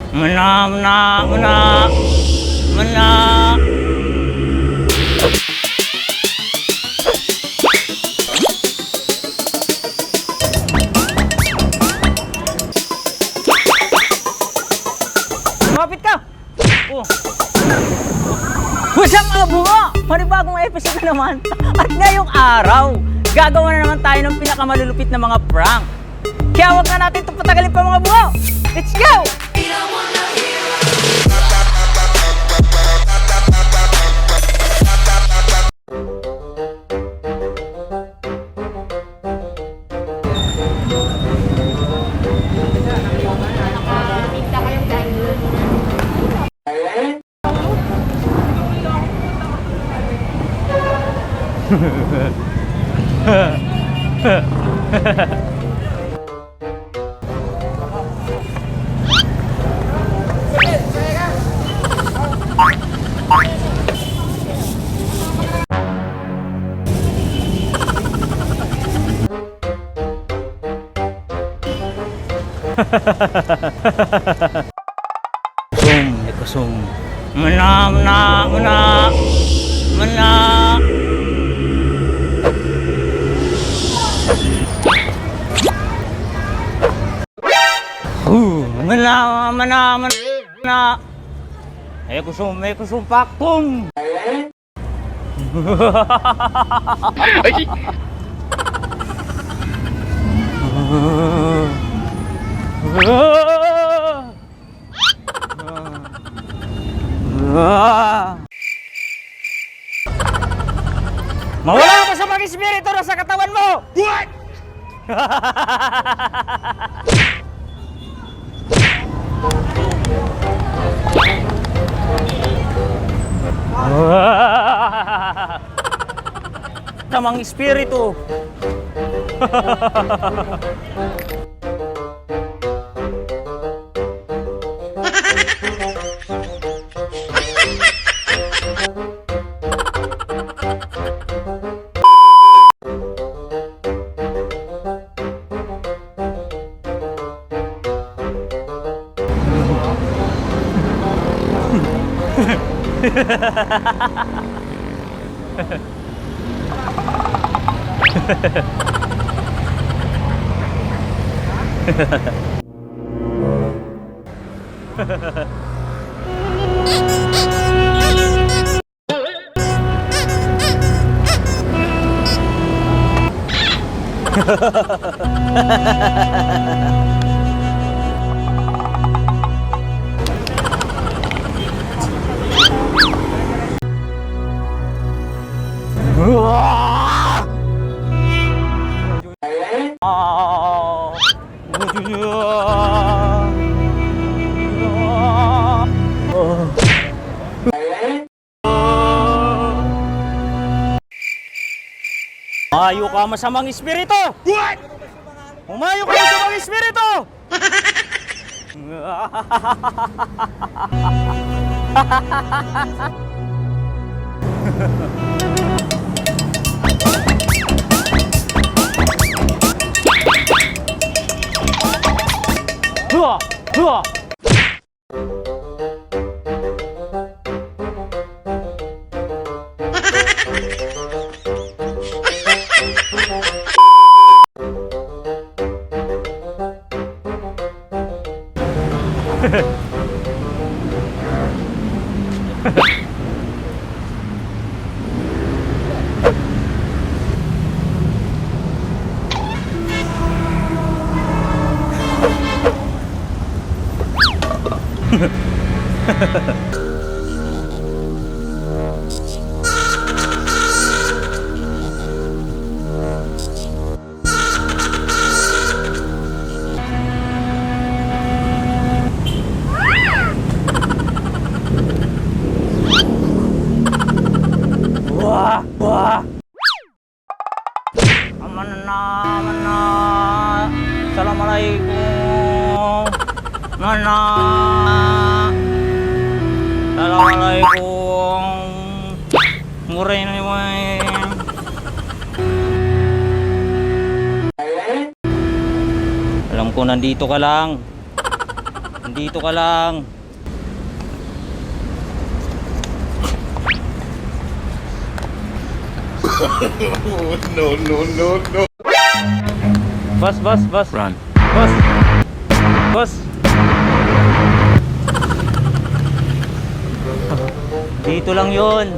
Mana, mana, mana, mana. Kapit ka! Oh. What's up mga bungo? Panibagong episode na naman. At ngayong araw, gagawa na naman tayo ng pinakamalulupit na mga prank. Kaya huwag na natin ito patagalin pa mga bungo. Let's go! Kusum. Mana, mana, mana, mana. Mana, mana, mana. Kusum pakum. Mawala ka sa mag-espiritu na sa katawan mo! What? Tamang espiritu. Umayo ka masamang espiritu! What? Umayo ka masamang espiritu! Hua! Hua! Wah, wah. Amana, amana. Assalamualaikum. Nana. Assalamualaikum. Muray na naman. Alam ko nandito ka lang. Nandito ka lang. No, no, no, no. Boss. Run. Boss. Dito lang yun.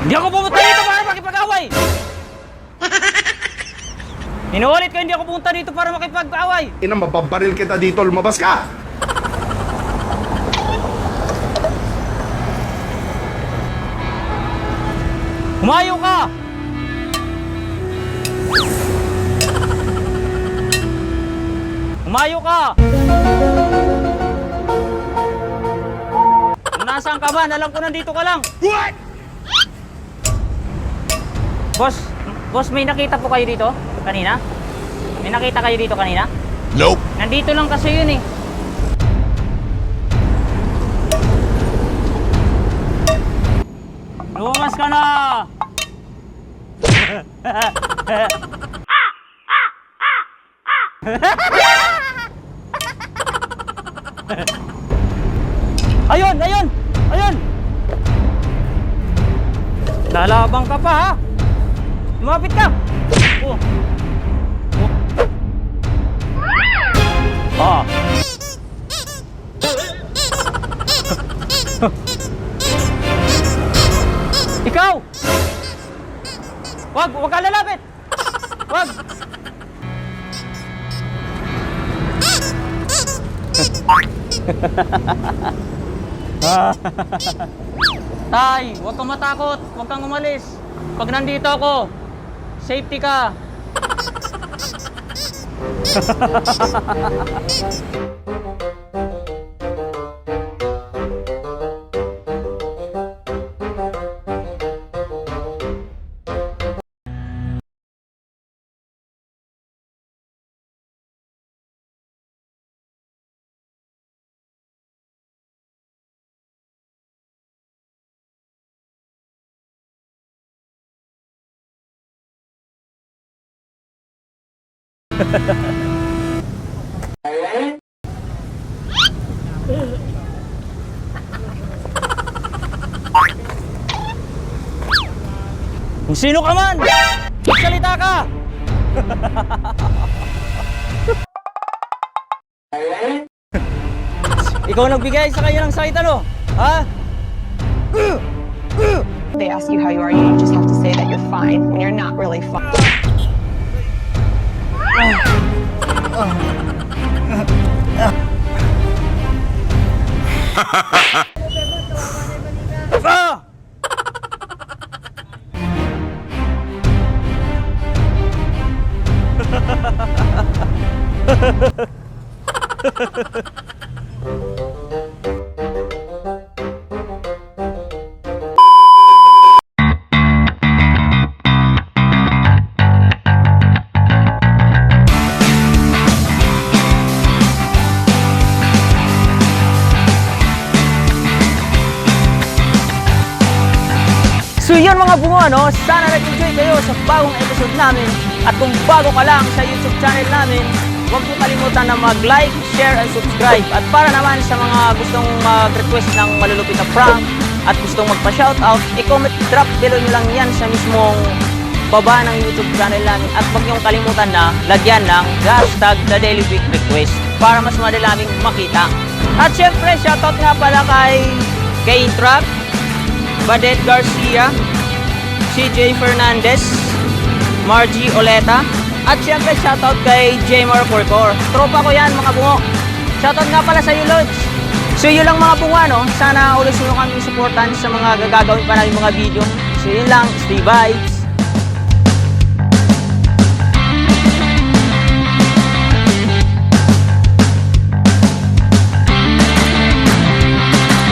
Hindi ako pumunta dito para makipag-away! Inuulit ko, hindi ako pumunta dito para makipag-away! Ina, mapabaril kita dito. Lumabas ka! Humayo ka! Humayo ka! Kung nasaan ka man, alam ko nandito ka lang! What? Boss, may nakita po kayo dito kanina? May nakita kayo dito kanina? Nope. Nandito lang kasi yun eh. Lumas ka na! Ayun! Lalabang ka pa ha! Lumapit ka! Oh. Ah. Ikaw! Wag ka lalapit! Wag! Tay, huwag kang matakot, huwag kang umalis. Pag nandito ako, safety ka. Kung sino ka man, magsalita ka! Ikaw nagbigay sa kanya ng sakit ano? Ha? They ask you how you are, you just have to say that you're fine when you're not really fine. Ah! So yun mga bungo, no? Sana nag-enjoy kayo sa bagong episode namin. At kung bago ka lang sa YouTube channel namin, huwag mo kalimutan na mag-like, share, and subscribe. At para naman sa mga gustong mag-request ng malulupit na prank at gustong magpa-shoutout, i-comment, drop below nyo lang yan sa mismong baba ng YouTube channel namin. At huwag nyo kalimutan na lagyan ng hashtag #TheDailyWeekRequest para mas madalaming makita. At syempre, shoutout nga pala kay Trap, Badet Garcia, CJ Fernandez, Margie Oleta, at syempre shoutout kay Jmar Corcor. Tropa ko yan mga bungo. Shoutout nga pala sa iyo, Lods. So yun lang mga bungo, no? Sana ulit nyo kami supportan sa mga gagawin pa namin mga video. So yun lang, stay vibes.